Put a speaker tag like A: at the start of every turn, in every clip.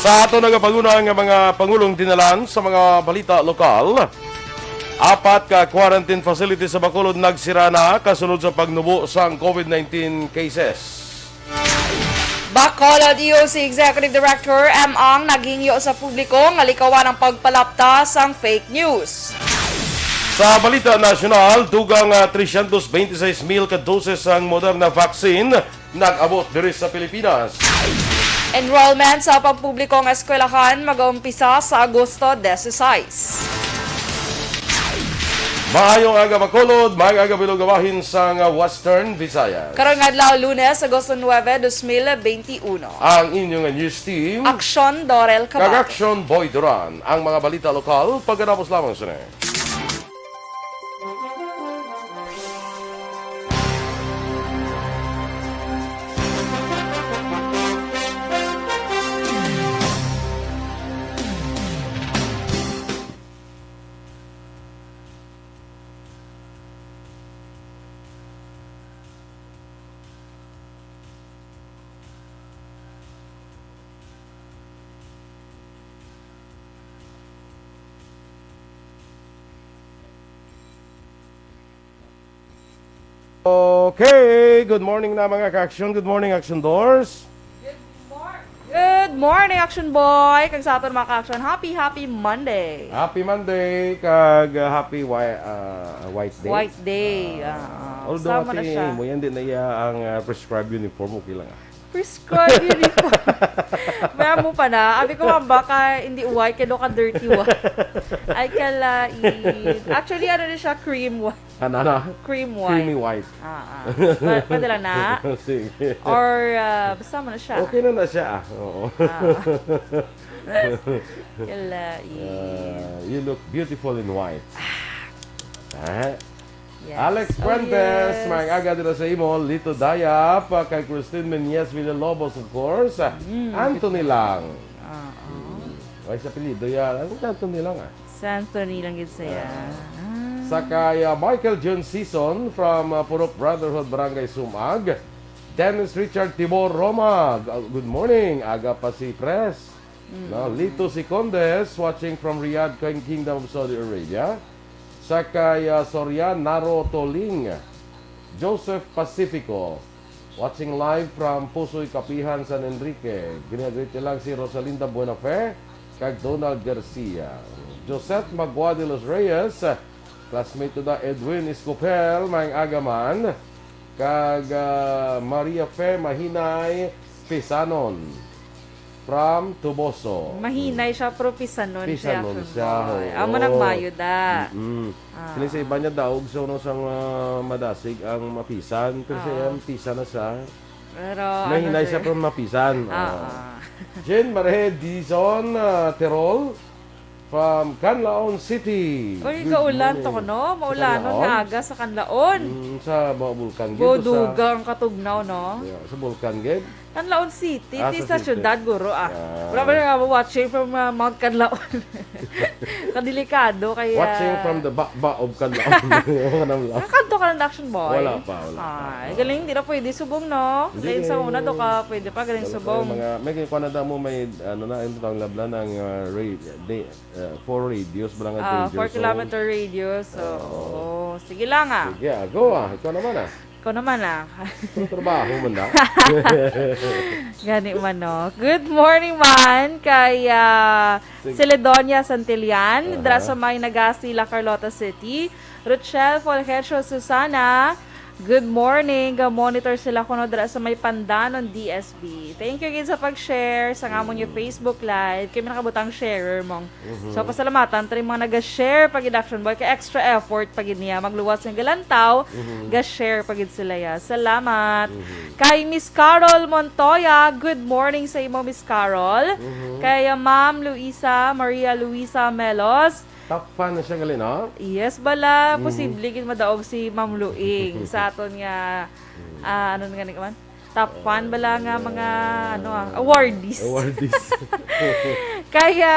A: Sa ato nagapagunang nga mga pangulong dinalan sa mga balita lokal, 4 ka quarantine facilities sa Bacolod nagsira na kasunod sa pagnubo sang COVID-19 cases.
B: Bacolod EOC Executive Director M. Ang naghingyo sa publiko nga likawan ang pagpalaptas sang fake news.
A: Sa balita nasyonal, dugang 326,000 ka doses ang Moderna vaccine nag-abot diri sa Pilipinas.
B: Enrollment sa pampublikong eskwelahan mag-uumpisa sa Agosto 16.
A: Maayong aga Bacolod, maayong aga bilugawahin sa Western Visayas.
B: Karong adlaw Lunes, Agosto 9, 2021.
A: Ang inyong news team,
B: Aksyon, Dorel,
A: Aksyon, Boy Duran. Ang mga balita lokal, pagkatapos lamang sa Okay, good morning na mga ka-aksyon. Good morning, Action Doors.
B: Good morning, Action Boy! Kag sa aton mga ka-aksyon, happy Monday!
A: Happy Monday, kag happy White Day.
B: White Day.
A: Although
B: Sama na
A: ati
B: siya.
A: mo yan din na iya ang prescribed uniform, okay lang.
B: Prescribed uniform. Maya mo pa na. Abi ko baka hindi white, kaya ka dirty white. Ay kalait. Actually, ano na siya, cream white.
A: Ano?
B: Cream white.
A: Creamy white.
B: Pwede lang na.
A: Sige.
B: Or, basta mo na siya.
A: Okay na siya. Oo.
B: Kalait.
A: You look beautiful in white.
B: Yes.
A: Alex Fuentes, may aga dito sa imo, Lito Dayap, kay Christine Menyes Villalobos, of course, Anthony Lang. Ay, sa pilido yan. Ano Anthony Lang
B: Sa Anthony lang yun saya.
A: Sakay Michael John Season from Purok Brotherhood Barangay Sumag. Dennis Richard Tibor Roma, good morning. Aga pa si Pres. No, Lito si Condes, watching from Riyadh, Kingdom of Saudi Arabia. Sakay Sorian Naro Toling. Joseph Pacifico, watching live from Pusoy Kapihan, San Enrique. Ginagreet lang si Rosalinda Buenafe kag Donald Garcia. Josette Magua de los Reyes, classmate to da Edwin Escopel, may agaman. Kag Maria Fe Mahinay Pisanon from Tuboso.
B: Mahinay siya, pero pisanon siya.
A: Pisanon siya.
B: Amo nagmayo da.
A: Kini sa iba niya daw, gusto no sang madasig ang mapisan. Pero siya pisa na siya.
B: Pero
A: Mahinay siya pero mapisan. Jen Marie Dizon Terol from Canlaon City.
B: Uy, kaulan to ko, no? Maulanon nga aga sa Kanlaon.
A: Sa mga bulkan gid.
B: Bodugang katugnaw, no?
A: Sa bulkan gid.
B: Kanlaon City, di
A: sa
B: sa
A: city.
B: syudad, guro, Wala ba nga watching from Mount Kanlaon? Kadelikado, kaya...
A: Watching from the back of Canlaon.
B: Nakakanto ka ng Action Boy?
A: Wala pa.
B: Ay, galing, hindi na pwede subong, no? Galing sa una, do ka pwede pa, galing subong.
A: May Canada mo may ano na ito ang labla ng 4 radius ba nga
B: 4 kilometer radius. So, sige lang
A: Sige, go ikaw naman
B: Ikaw naman
A: trabaho mo na.
B: Gani man, no? Good morning man kay Celedonia Santillan, dra sa may Nagasi, La Carlota City. Rochelle Fulgencio Susana, good morning. Monitor sila kuno dra sa may Pandanon, DSB. Thank you again sa pag-share sa ngamon yung Facebook Live. Kami nakabutang sharer mong. So, pasalamatan. Tari mga nag-share pag Action Boy. Kaya extra effort pag niya. Magluwas ng galantaw. Ga-share pag sila ya. Salamat. Kay Miss Carol Montoya, good morning sa imo, Miss Carol. Kay Ma'am Maria Luisa Melos.
A: Top fan na siya gali, no?
B: Yes, bala. Posible gid madaog si Ma'am Luing sa aton nga ano nga ni kaman? Top fan bala nga mga awardees. Kaya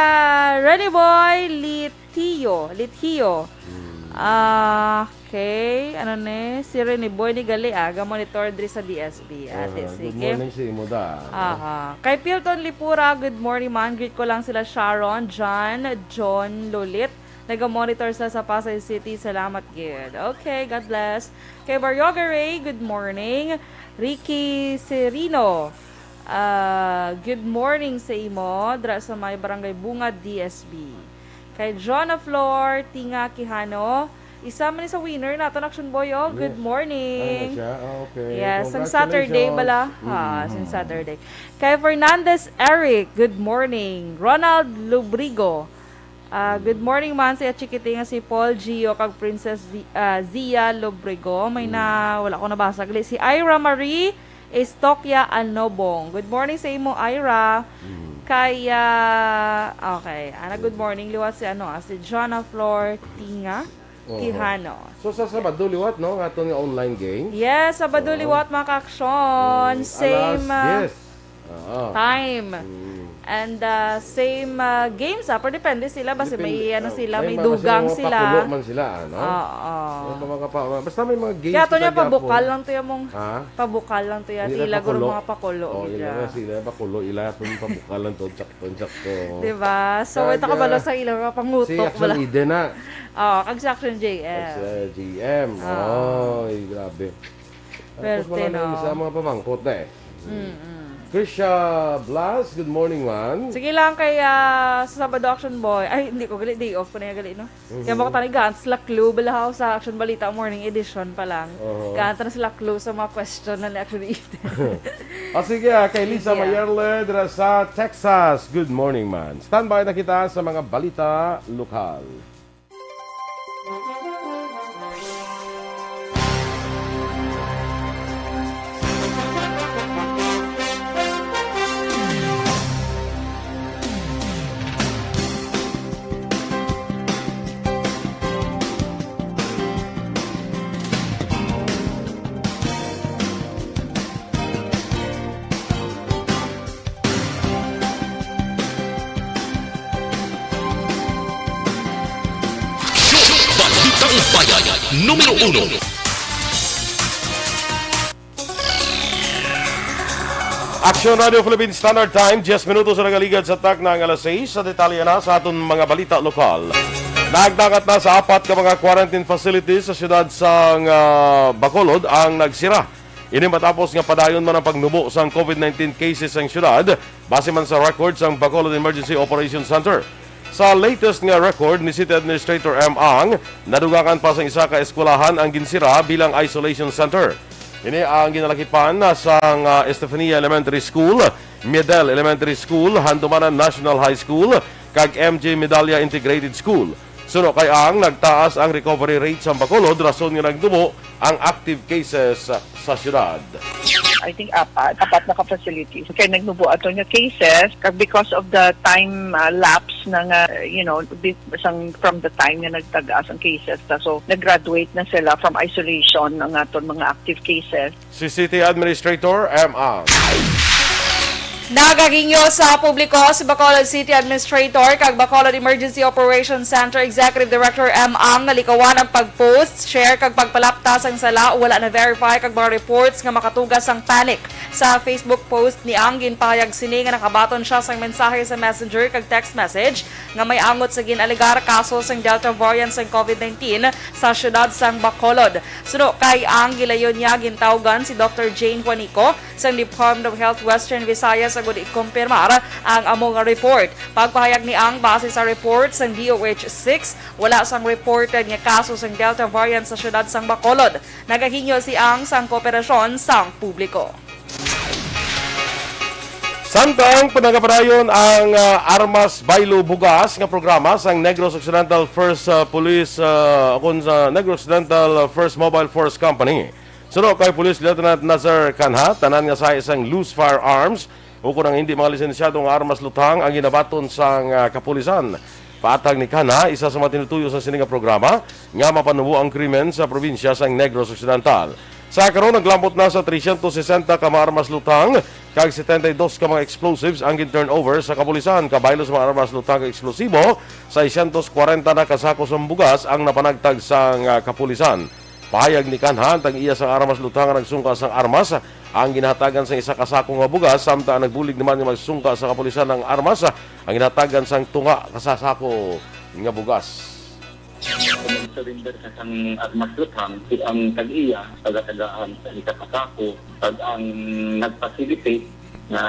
B: Renny Boy Litio. Okay. Ano ni? Si Rene Boy ni Gali, monitor diri sa DSB. Ate,
A: Good
B: sige.
A: morning si Imoda.
B: Aha. Kay Pilton Lipura, good morning man. Greet ko lang sila Sharon, John, Lulit. Nag-monitor sa Pasay City. Salamat, good. Okay, God bless. Kay Baryoga Ray, good morning. Ricky Serino, good morning sa imo. Dra sa may Barangay Bunga, DSB. Kay John Flor, Tinga Quijano, isa man sa winner nato Aksyon Boy. Good morning.
A: Okay.
B: Yes, ang Saturday bala. Ang Saturday. Kay Fernandez Eric, good morning. Ronald Lubrigo, good morning man sa chikiting si Paul Gio kag Princess Zia Lubrigo. May wala ko nabasa gali. Si Ira Marie Estokya Anobong. Good morning sa imo, Ira. Kaya, okay. Good morning. Liwat si Jonah Flor Tinga Quijano.
A: So sa Sabado liwat, no? Nga itong online game.
B: Yes, Sabado liwat mga ka-aksyon. Same time. And same games, pero depende sila. Basta may may dugang sila.
A: Pakulo man sila, no? Basta may mga games.
B: Kaya ito niya, pabukal lang ito yung mong, pabukal lang ito yan.
A: Hindi na
B: Tila guro
A: pakulo.
B: mga pakulo.
A: Ila nga sila, pakulo, ila itong pabukal lang ito, tsak to.
B: Diba? So, ito kabalo sa ilaw, mga pangutok.
A: Si Aksyon Ide na.
B: Kag si Aksyon JM.
A: GM. Grabe. Tapos
B: Pwerte,
A: wala na sa mga pamangkot na eh. Krisha Blas, good morning man.
B: Sige lang kay sa Sabado Action Boy. Ay, hindi ko gali. Day off ko na yung gali, no? Kaya baka tanigaan sila clue balahaw sa Action Balita Morning Edition pa lang. Kanta na sila clue sa mga question na ni Action Eden.
A: Sige, kay Lisa Mayerle dira sa Texas. Good morning man. Standby na kita sa mga balita lokal.
C: Bayan, Numero 1.
A: Aksyon Radio Philippine Standard Time, 10 minutos sa nagaligad sa tak ng alas 6. Sa detalye na sa aton mga balita lokal. Nagdagat na sa 4 ka mga quarantine facilities sa siyudad sang Bacolod ang nagsira. Ini matapos nga padayon man ang pagnubo sa COVID-19 cases sa siyudad base man sa records ang Bacolod Emergency Operations Center. Sa latest nga record ni City Administrator M. Ang, nadugakan pa sa isa ka eskwelahan ang ginsira bilang isolation center. Ini ang ginalakipan sa Estefania Elementary School, Medel Elementary School, Handumanan National High School, kag MJ Medalya Integrated School. Suno kay ang nagtaas ang recovery rate sa Bacolod, rason nga nagdumo ang active cases sa syudad.
D: I think apat na ka-facilities. Kaya nagnubo ato nga cases because of the time lapse ng, from the time nga nagtagas ang cases. So, nag-graduate na sila from isolation ng aton mga active cases.
A: Si City Administrator M. Ang.
B: Nagagingyo sa publiko si Bacolod City Administrator kag Bacolod Emergency Operations Center Executive Director M. Ang nalikawan ang pag-post, share kag pagpalaptas ang sala wala na verify kag mga reports nga makatugas ang panic. Sa Facebook post ni Ang ginpahayag sini nga nakabaton siya sang mensahe sa Messenger kag text message nga may angot sa ginaligar kaso sang Delta variant sang COVID-19 sa syudad sang Bacolod. Suno kay Ang gilayon niya gintawgan si Dr. Jane Juanico sang Department of Health Western Visayas agud ikumpirmar ang among report. Pagpahayag ni Ang base sa report sang DOH-6, wala sang reported nga kaso sang Delta variant sa syudad sang Bacolod. Nagahinyo si Ang sang kooperasyon sang publiko.
A: Samtang panagapadayon ang Armas Bailo Bugas nga programa sang Negros Occidental First Police sa Negros Occidental First Mobile Force Company. Suno kay Police Lieutenant Nazar Kanha, tanan nga sa isang loose firearms o kung ang hindi mga lisensyadong armas lutang ang ginabaton sang kapulisan. Paatag ni Kanha, isa sa mga tinutuyo sa sininga programa nga mapanubo ang krimen sa probinsya sang Negros Occidental. Sa karon naglambot na sa 360 ka mga armas lutang kag 72 ka mga explosives ang gin-turnover sa kapulisan. Kabaylo sa mga armas lutang kag eksplosibo, 640 na kasako sa bugas ang napanagtag sa kapulisan. Payag ni Kanha tang iya sang armas lutangan nagsungka sang armas ang ginahatagan sa isa kasakong nga bugas samtang nagbulig naman nga magsungka sa kapulisan ng armas ang ginahatagan sang tunga kasasako nga bugas.
E: Surrender sa sang armas lutang ang tag-iya taga-tagaan sa isa kasako pag ang nag-facilitate na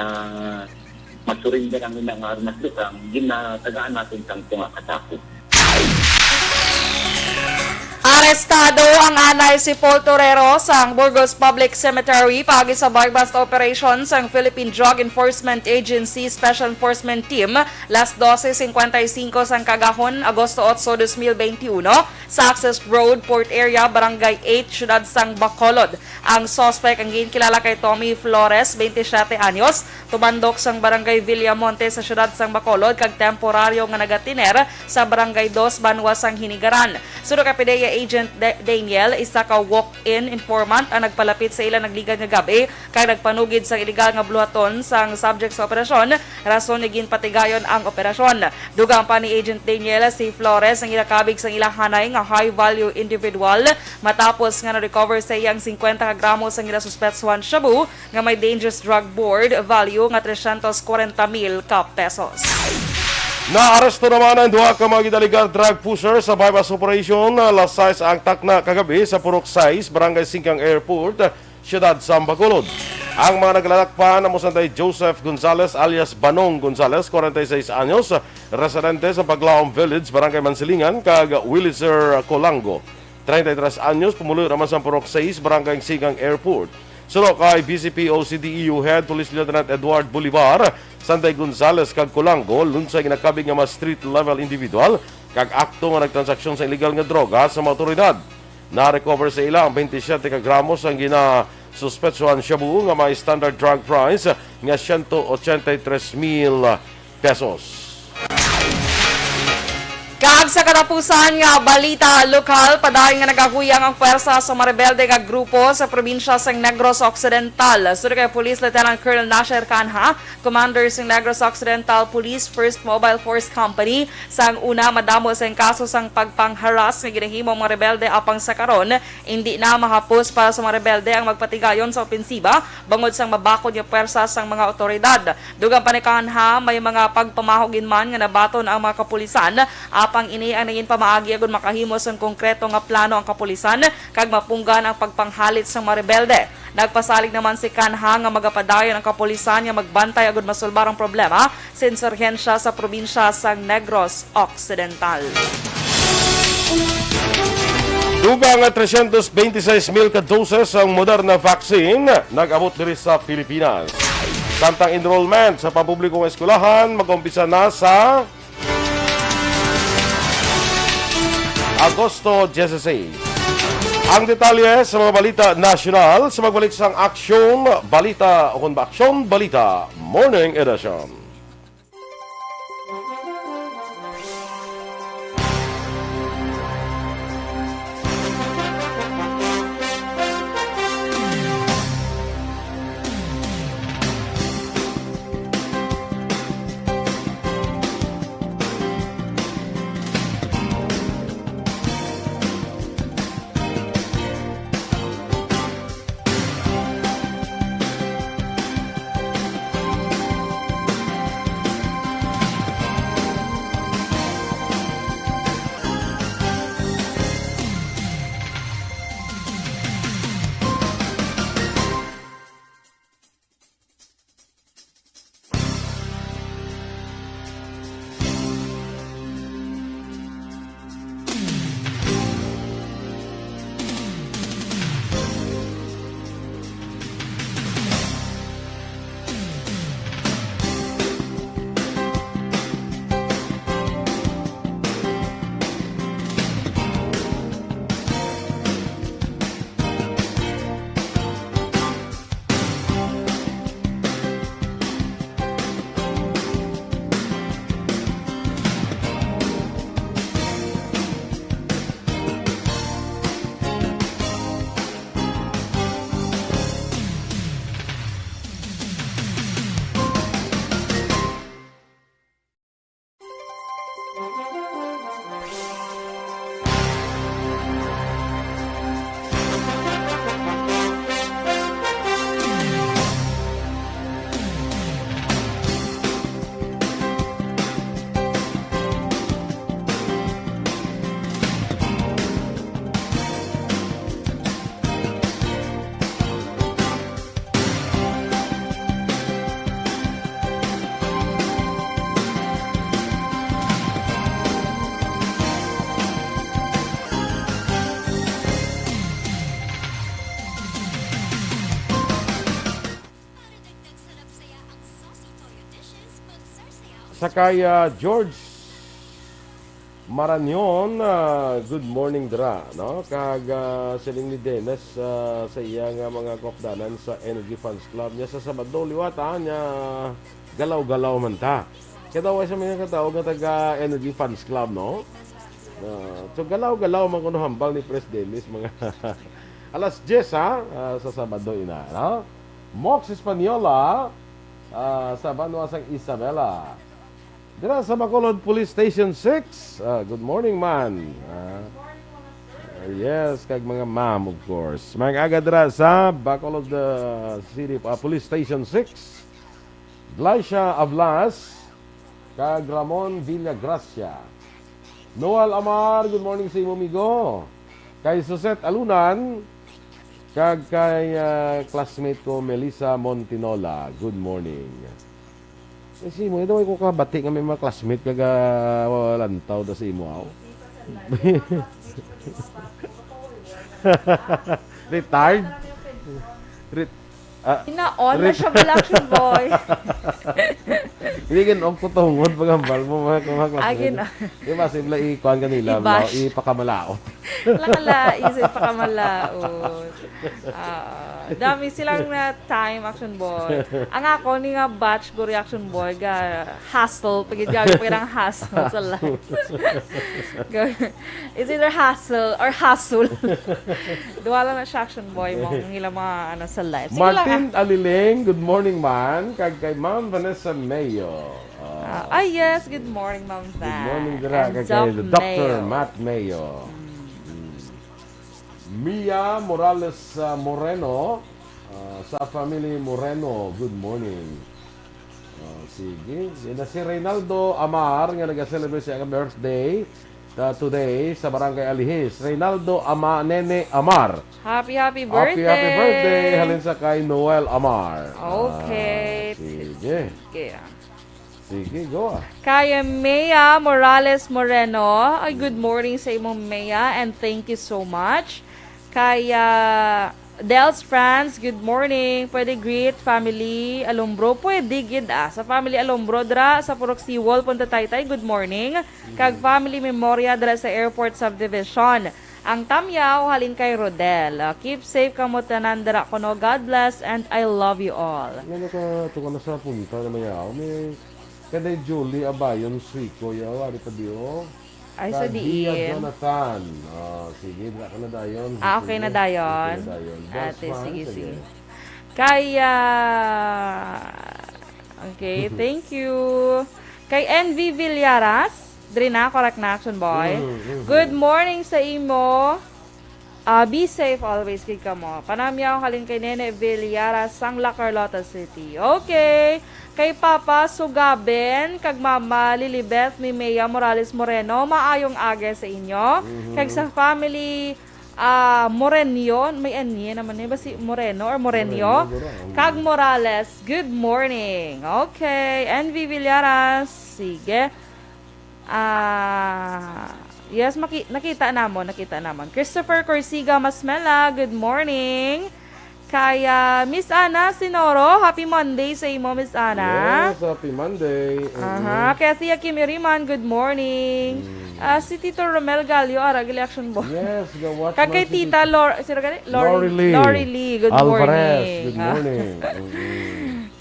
E: mag-surrender ang ilang armas lutang ginatagaan natin sang tunga kasako.
B: Arestado ang anay si Paul Torero sa Burgos Public Cemetery pagi sa bypass operations ng Philippine Drug Enforcement Agency Special Enforcement Team las 12:55 sang kagahon Agosto 8, 2021 sa Access Road, Port Area, Barangay 8, Syudad sang Bacolod. Ang suspect ang ginkilala kay Tommy Flores, 27 anyos, tumandok sang Barangay Villamonte sa Syudad sang Bacolod kag temporaryo nga nagatiner sa Barangay 2, Banwa sang Hinigaran. Suno kay PDEA Agent Daniel, isa ka walk-in informant ang nagpalapit sa ilang nagligad nga gabi kay nagpanugid sa illegal nga bluhaton sang subject sa operasyon, rason ni ginpatigayon ang operasyon. Dugang pa ni Agent Daniel si Flores ang ilakabig sang ilang hanay nga high-value individual matapos nga na-recover sa iyang 50 ka gramos ang ilang suspetsuhan shabu nga may dangerous drug board value nga 340,000 ka pesos.
A: Naaresto naman ang duha ka mga gidaligar drug pusher sa bypass operation alas 6 ang takna kagabi sa Purok 6, Barangay 5 Airport, Syudad sa Bacolod. Ang mga naglalakpan na musantay Joseph Gonzales alias Banong Gonzales, 46 anyos, residente sa Paglaom Village, Barangay Mansilingan, kag Williser Colango, 33 anyos, pumuloy naman sa Purok 6, Barangay 5 Airport. Sulo kay BCPO CDEU Head Police Lieutenant Edward Bolivar, Sanday Gonzales kag Colango, lunsay ginakabig nga mga street level individual kag akto nga nagtransaksyon sa illegal nga droga sa mga otoridad. Na-recover sa ila ang 27 ka gramos ang ginasuspetsuhan shabu nga may standard drug price nga 183,000 pesos.
B: Kag sa katapusan nga balita lokal, padayon nga nagahuyang ang pwersa sa marebelde nga grupo sa probinsya sang Negros Occidental. Suri kay Police Lieutenant Colonel Nasher Canha, Commander sang Negros Occidental Police 1st Mobile Force Company, sang una madamo sa kaso sang pagpangharas nga ginahimo mga rebelde apang sa karon, hindi na mahapos para sa mga rebelde ang magpatigayon sa opensiba bangod sang mabakod nga pwersa sang mga otoridad. Dugang pa ni Canha, may mga pagpamahogin man nga nabaton ang mga kapulisan apang ini ang naging pamaagi agon makahimos ang konkreto nga plano ang kapulisan kag mapunggan ang pagpanghalit sa mga rebelde. Nagpasalig naman si Canha nga magapadayon ang kapulisan nga magbantay agon masulbar ang problema sa insurhensya sa probinsya sang Negros Occidental.
A: Dugang 326,000 ka doses ang Moderna vaccine nag-abot diri sa Pilipinas. Samtang enrollment sa pampublikong eskwelahan mag-umpisa na sa Agosto 16. Ang detalye sa mga balita nasyonal sa magbalik sang Aksyon Balita o kung ba Aksyon Balita Morning Edition. Sakaya George Maranyon, good morning dra, no? Kag siling ni Dennis sa iya nga mga kopdanan sa Energy Funds Club niya sa Sabado liwata niya galaw-galaw man ta. Kaya daw ay sa mga katawag nga taga Energy Funds Club, no? So galaw-galaw man kuno hambal ni Pres Dennis mga alas 10 sa Sabado ina, no? Mox Espanyola sa Banuasang Isabela. Dira sa Bacolod Police Station 6. Good morning, man. Yes, kag mga ma'am, of course. Mga aga dira sa Bacolod City Police Station 6. Glycia Avlas, kag Ramon Villagracia. Noel Amar, good morning sa imo, amigo. Kay Suset Alunan, kag kay classmate ko Melissa Montinola, good morning. Kasi mo, ito ay ko kabati nga may mga classmate kaga lantaw da sa imo aw. Retired?
B: Ina-on na siya Aksyon boy.
A: Hindi ganun ko tungod pagambal mo mga classmate.
B: Agin
A: Di ba, simula ikuan kanila, ipakamalaot.
B: Lakala, isip pa kamalaot. Dami silang na time, Aksyon boy. Ang ako, ni nga batch ko reaction boy, ga hustle, pagigagawa pa ng hustle sa life. It's either hustle or hustle. Duwala na siya, Aksyon boy, mong ilang mga ano sa life. Sige
A: Martin Aliling, good morning man. Kag kay Ma'am Vanessa Mayo.
B: Yes, good morning, Ma'am Van.
A: Good morning dira kay Dr. Matt Mayo. Mia Morales Moreno sa family Moreno, good morning. Sige. Yan na si Reynaldo Amar nga nag-celebrate siya ang birthday today sa Barangay Alihis. Reynaldo Nene Amar.
B: Happy birthday!
A: Happy birthday! Halin sa kay Noel Amar.
B: Okay.
A: Sige. Sige, go.
B: Kaya Mea Morales Moreno, good morning sa imong Mea and thank you so much. Kaya Del's friends, good morning. Pwede greet family Alumbro. Pwede gid sa family Alumbro dra sa Purok Siwol Punta Taytay. Good morning. Kag family Memoria dra sa Airport Subdivision. Ang tamyaw halin kay Rodel. Keep safe kamo tanan dra kuno. God bless and I love you all.
A: Ano ka tuwa na sa punta na mayaw? May kada Julie Abayon Suiko yaw ari pa dio.
B: Ay sa diin.
A: Jonathan. Sige, dra ka na dayon.
B: Okay na dayon.
A: Ate,
B: sige. Kaya okay, thank you. Kay NV Villaras, diri na correct na Aksyon boy. Good morning sa imo. Be safe always kay kamo. Panamyaw halin kay Nene Villaras sang La Carlota City. Okay. Kay Papa Sugaben, kag Mama Lilibeth ni Mea Morales Moreno, maayong aga sa inyo. Kag sa family Morenyo, may anye naman ba si Moreno or Morenyo? Kag Morales, good morning. Okay, NV Villaras, sige. Yes, nakita namon. Christopher Corsiga Masmela, good morning. Kaya Miss Ana Sinoro, happy Monday sa imo, Miss Ana.
A: Yes, happy Monday.
B: Kaya Tia Kim Iriman, good morning. Si Tito Romel Galio, Aragili Action Boy.
A: Yes, watch
B: Kay Tita Lori Lee, good
A: Alvarez,
B: morning.
A: good morning.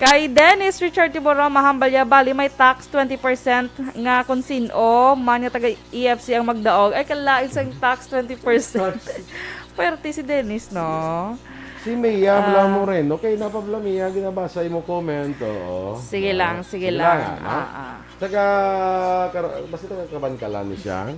B: Kay Dennis Richard Tiboro, Mahambalya, bali may tax 20% nga kung sino, man nga taga EFC ang magdaog. Ay, kalain sa tax 20%. Pwerte si Dennis, no?
A: Si Mia Bla Moreno, kay napabla Mia, ginabasa mo comment, oo.
B: Sige lang.
A: Basta taga Kabankalan siya.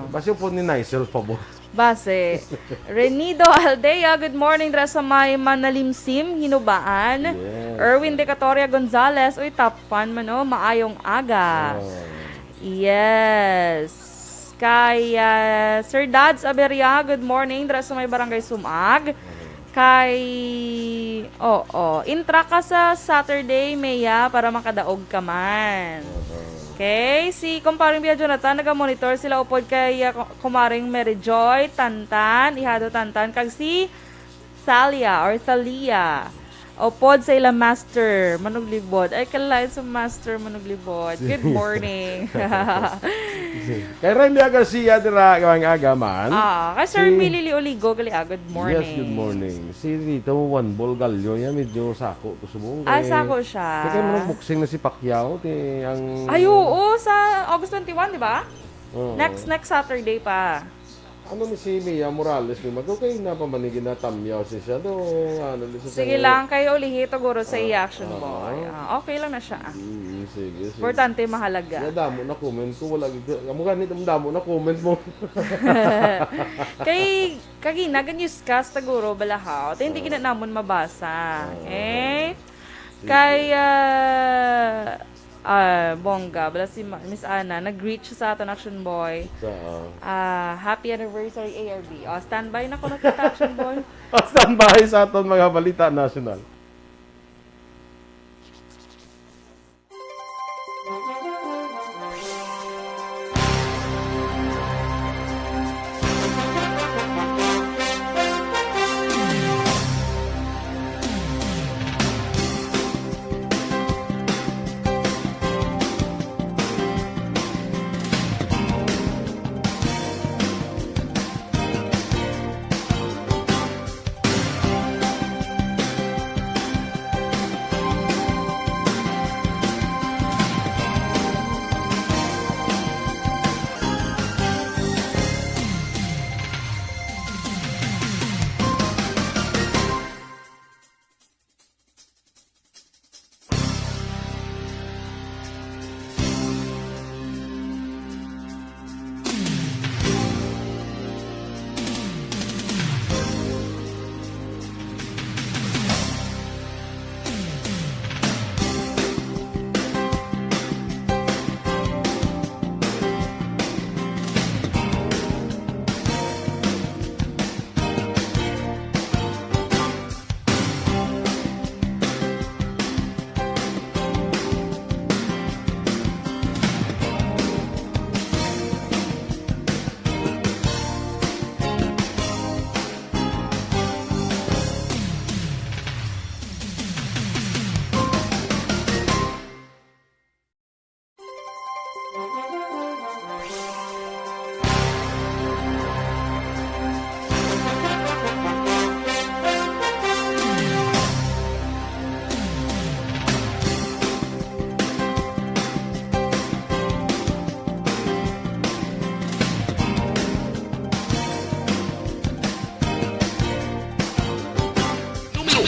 A: Basta po ni Nicel pa po.
B: Base. Renido Aldea, good morning dra sa may Manalimsim, Hinubaan.
A: Yes.
B: Erwin Decatoria Gonzales, uy, top fan man, no? Maayong aga. Yes. Kay Sir Dads Aberia, good morning dra sa may Barangay Sumag. Kay intra ka sa Saturday, Maya, para makadaog ka man. Okay, si Kumparing Bia Jonathan, naga-monitor sila upod kay Kumaring Mary Joy, Tantan, Ihado Tantan, kag si Thalia or Thalia. O pod sa ila master manuglibod. Ay kalain sa master manuglibod. Good morning.
A: Kay Relia Garcia dira gawang agaman.
B: Kay Sir Milili Oligo gali good morning.
A: Yes, good morning. Si Rito Juan Bolgalyo, yan medyo sako to subong.
B: Sako siya.
A: Kaya mo boxing na si Pacquiao, ang...
B: Ay, oo, sa August 21, di ba?
A: Oo.
B: Next Saturday pa.
A: Ano ni si Mia Morales, may magkakay na pamanigin na tamyaw si siya do.
B: Sige lang, kayo ulihito guro sa i-action boy. Okay lang na siya.
A: Sige.
B: Importante, mahalaga.
A: Damo na comment ko, wala kamu ganit damo na comment mo.
B: Kay kagina news cast guro balahaw. Hindi gina namon mabasa. Okay? Kay bongga bala si Miss Ana nag-reach sa aton action boy. Happy anniversary ARB. Standby na ko nakita action boy.
A: Standby sa aton mga balita national.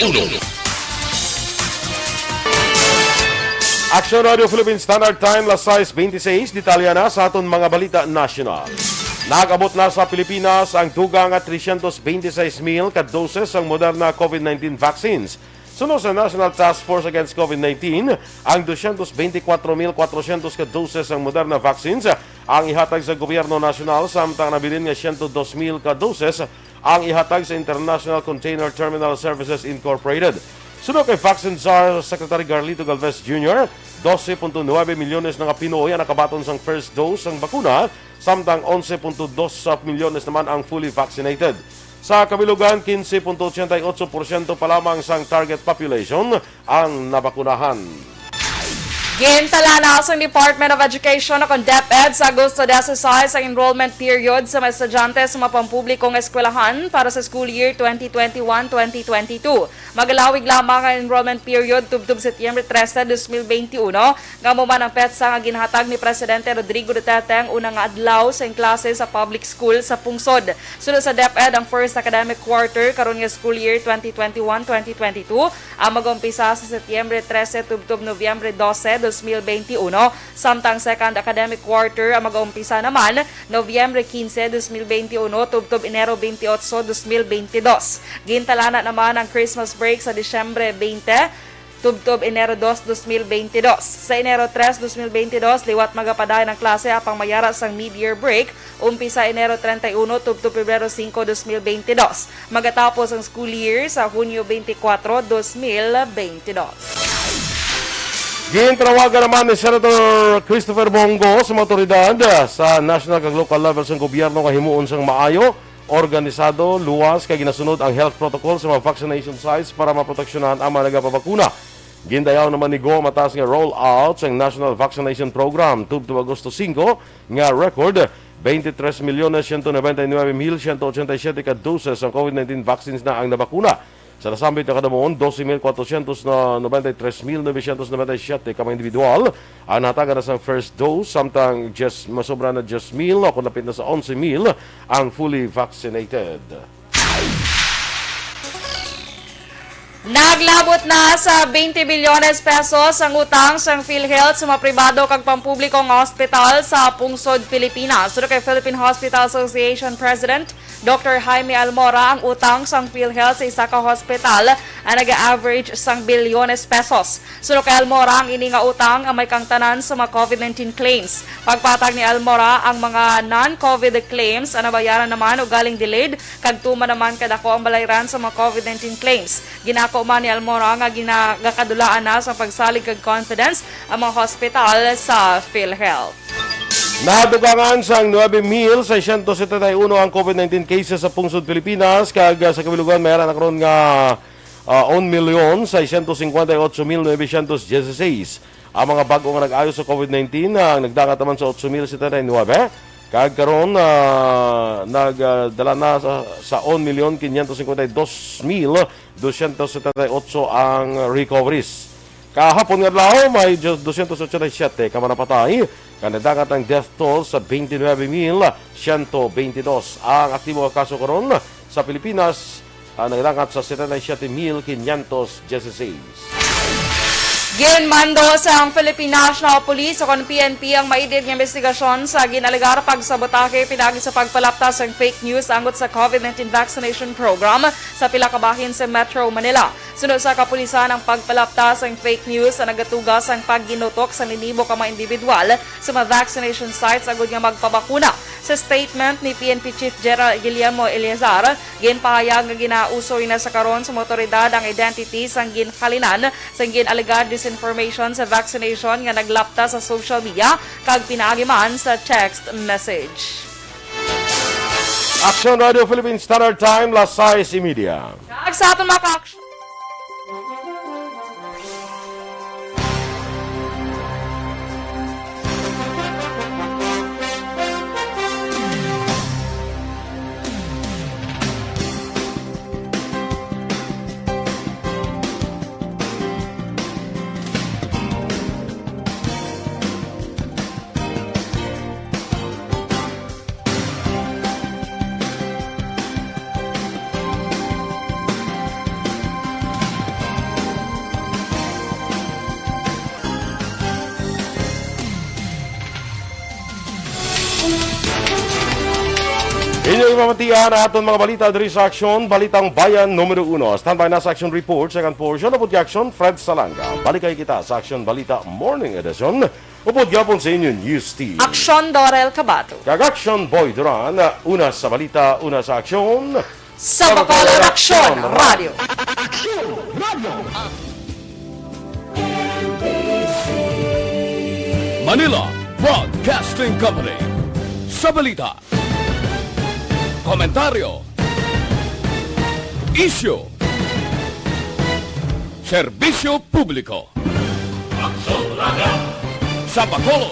C: Uno.
A: Aksyon Radio Philippine Standard Time, las 6:26, detalya na sa aton mga balita national. Nag-abot na sa Pilipinas ang dugang at 326,000 ka-doses ang Moderna COVID-19 vaccines. Sunod sa National Task Force Against COVID-19, ang 224,400 ka-doses ang Moderna vaccines ang ihatag sa gobyerno nasyonal, samtang nabilin nga 102,000 ka-doses ang ihatag sa International Container Terminal Services Incorporated. Sunod kay Vaccine Czar Secretary Carlito Galvez Jr., 12.9 milyones na Pinoy ang nakabaton sang first dose ng bakuna, samtang 11.2 milyones naman ang fully vaccinated. Sa kabilugan, 15.88% pa lamang sang target population ang nabakunahan.
B: Gintala na sa Department of Education na kung DepEd sa Agosto 16 ang enrollment period sa mga estudyante sa mga pampublikong eskwelahan para sa school year 2021-2022. Magalawig lamang ang enrollment period tubtub Setyembre 13, 2021. Ngamo man ang petsa nga ginhatag ni Presidente Rodrigo Duterte ang unang adlaw sa klase sa public school sa pungsod. Sunod sa DepEd ang first academic quarter karon nga school year 2021-2022 ang mag-umpisa sa Setyembre 13 tubtub Nobyembre 12, 2021, samtang second academic quarter ang mag-umpisa naman Nobyembre 15, 2021 tubtob Enero 28, 2022. Gintalana naman ang Christmas break sa Disyembre 20 tubtob Enero 2, 2022. Sa Enero 3, 2022, liwat magapadayon ang klase apang mayara sang mid-year break, umpisa Enero 31 tubtob Pebrero 5, 2022. Magatapos ang school year sa Hunyo 24, 2022.
A: Gintrawagan naman ni Senator Christopher Bongo sa mga otoridad sa national kag local levels ng gobyerno nga himuon sang maayo o organisado, luwas, kay ginasunod ang health protocol sa mga vaccination sites para maproteksyonan ang mga nagapabakuna. Gindayaw naman ni Go matas nga roll-out sa National Vaccination Program tubto Agosto 5 nga record 23,199,187 ka doses ng COVID-19 vaccines na ang nabakuna. Sa nasambit na kadamoon, 12,493,997 ka mga individual ang nataga na sa first dose, samtang masobra na 10,000 o kung lapit na sa 11,000 ang fully vaccinated.
B: Naglabot na sa 20 bilyones pesos ang utang sa PhilHealth sa mga pribado kag pampublikong ospital sa pungsod Pilipinas. Suro kay Philippine Hospital Association President Dr. Jaime Almora, ang utang sa PhilHealth sa isa ka hospital ay nag-average sang bilyones pesos. Suro kay Almora, ang ini nga utang ang may kangtanan sa mga COVID-19 claims. Pagpatag ni Almora, ang mga non-COVID claims ang nabayaran naman o galing delayed kag tuma naman kadako ang balayran sa mga COVID-19 claims. Ginako man ni Almora nga ginagadulaan na sa pagsalig kag confidence ang mga hospital sa PhilHealth.
A: Nadugangan sang 9,671 ang COVID-19 cases sa pungsod Pilipinas, kag sa kabilugan mayroon na karon nga 1,648,916 ang mga bago nga nag-ayo sa COVID-19 ang nagdangat naman sa 8,079. Kag karon nagdala na sa 1,552,278 ang recoveries. Kahapon nga lao may 287 ka manapatay. Kanadagat ang death toll sa 29,122. Ang aktibo nga kaso karon sa Pilipinas nagdagat sa 77,516.
B: Ginmando sa Philippine National Police o PNP ang maidid ng investigasyon sa ginaligar pagsabotahe pinagi sa pagpalaptas ng fake news angot sa COVID-19 vaccination program sa pila ka bahin sa Metro Manila. Sunod sa kapulisan ang pagpalaptas ng fake news na nagatugas ang pagginutok sa linibo ka mga individual sa mga vaccination sites agud nga magpabakuna. Sa statement ni PNP Chief General Guillermo Eleazar, ginpahayag nga ginausoy na sa karon sa motoridad ang identity sang ginhalinan sang ginaligad disinformation sa vaccination nga naglapta sa social media kag pinaagiman sa text message.
A: Aksyon Radio Philippine Standard Time, last 6:30.
B: Kag sa aton mga ka-aksyon.
A: Inyong mamatihan na aton mga balita diri sa Aksyon, Balitang Bayan Numero 1. Standby na sa Aksyon Report, second portion. Upod ka Aksyon, Fred Salanga. Balikay kita sa Aksyon Balita Morning Edition. Upod gapon sa inyong news team.
B: Aksyon Dorel Cabatu.
A: Kag Aksyon Boy Duran, una sa balita, una sa Aksyon.
B: Sa Bacolod Aksyon Radio.
C: Manila Broadcasting Company. Sa balita, komentaryo, isyu, serbisyo publiko. Sa Bacolod